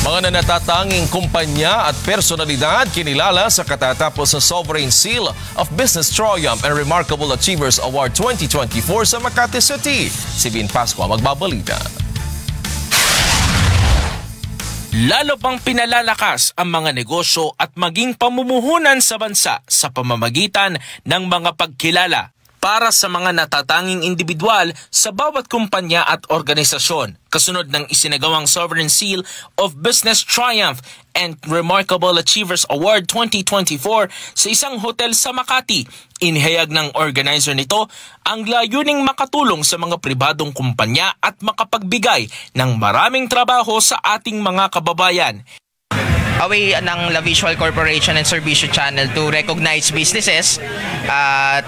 Mga nanatatanging kumpanya at personalidad kinilala sa katatapos sa Sovereign Seal of Business Triumph and Remarkable Achievers Award 2024 sa Makati City. Si Vin Pascua magbabalita. Lalo pang pinalalakas ang mga negosyo at maging pamumuhunan sa bansa sa pamamagitan ng mga pagkilala para sa mga natatanging individual sa bawat kumpanya at organisasyon. Kasunod ng isinagawang Sovereign Seal of Business Triumph and Remarkable Achievers Award 2024 sa isang hotel sa Makati, inihayag ng organizer nito ang layuning makatulong sa mga pribadong kumpanya at makapagbigay ng maraming trabaho sa ating mga kababayan. A way ng La Visual Corporation and Servicio Channel to recognize businesses,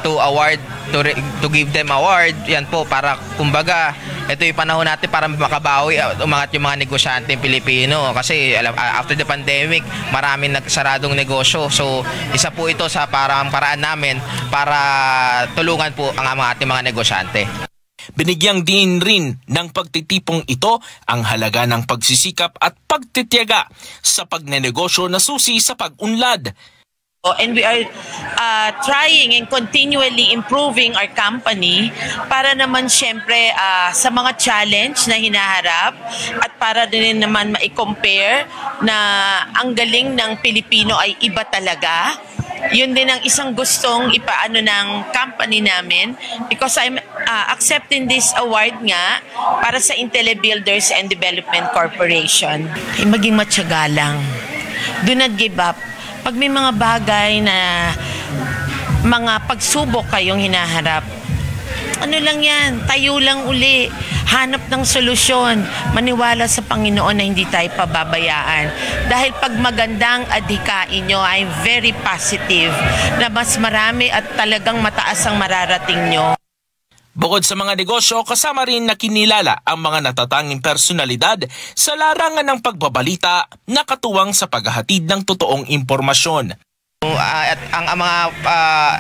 to give them award. Yan po, para kumbaga ito yung panahon natin para makabawi, umangat yung mga negosyante Pilipino kasi after the pandemic maraming nagsaradong negosyo, so isa po ito sa paraan namin para tulungan po ang ating mga negosyante. Binigyang din rin ng pagtitipong ito ang halaga ng pagsisikap at pagtitiyaga sa pagnenegosyo na susi sa pag-unlad. And we are trying and continually improving our company para naman syempre sa mga challenge na hinaharap at para din naman ma-compare na ang galing ng Pilipino ay iba talaga. Yun din ang isang gustong ipaano ng company namin because I'm accepting this award nga para sa Intellibuilders and Development Corporation. Ay maging matyaga lang. Do not give up. Pag may mga bagay na mga pagsubok kayong hinaharap, ano lang yan, tayo lang uli, hanap ng solusyon, maniwala sa Panginoon na hindi tayo pababayaan. Dahil pag magandang adhikain nyo, I'm very positive na mas marami at talagang mataas ang mararating nyo. Bukod sa mga negosyo, kasama rin na kinilala ang mga natatanging personalidad sa larangan ng pagbabalita na katuwang sa paghahatid ng totoong impormasyon. At ang mga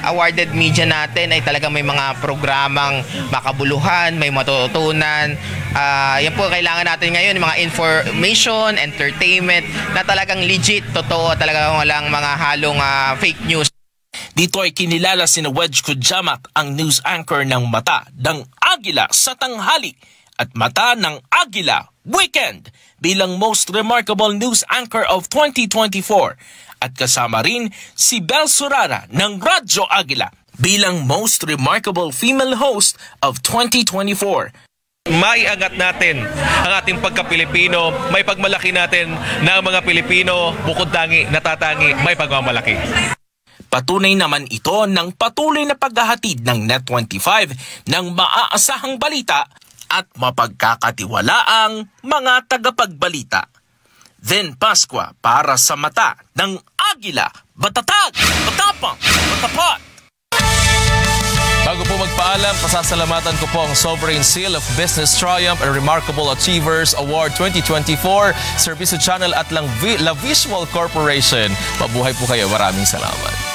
awarded media natin ay talagang may mga programang makabuluhan, may matututunan. Yan po kailangan natin ngayon, mga information, entertainment na talagang legit, totoo, talagang walang mga halong fake news. Dito ay kinilala sina Wedge Kujamat, ang news anchor ng Mata ng Agila sa tanghali at Mata ng Agila Weekend bilang Most Remarkable News Anchor of 2024. At kasama rin si Bel Surara ng Radyo Agila bilang Most Remarkable Female Host of 2024. May angat natin ang ating pagka-Pilipino, may pagmalaki natin na ang mga Pilipino bukod tangi, natatangi, may pagmamalaki. Patunay naman ito ng patuloy na paghahatid ng Net25 ng maaasahang balita at mapagkakatiwalaang mga tagapagbalita. Vin Pascua para sa Mata ng Agila, Batatag, Matapang, Matapat. Bago po magpaalam, pasasalamatan ko po ang Sovereign Seal of Business Triumph and Remarkable Achievers Award 2024, Servicio Channel at La Visual Corporation. Mabuhay po kayo. Maraming salamat.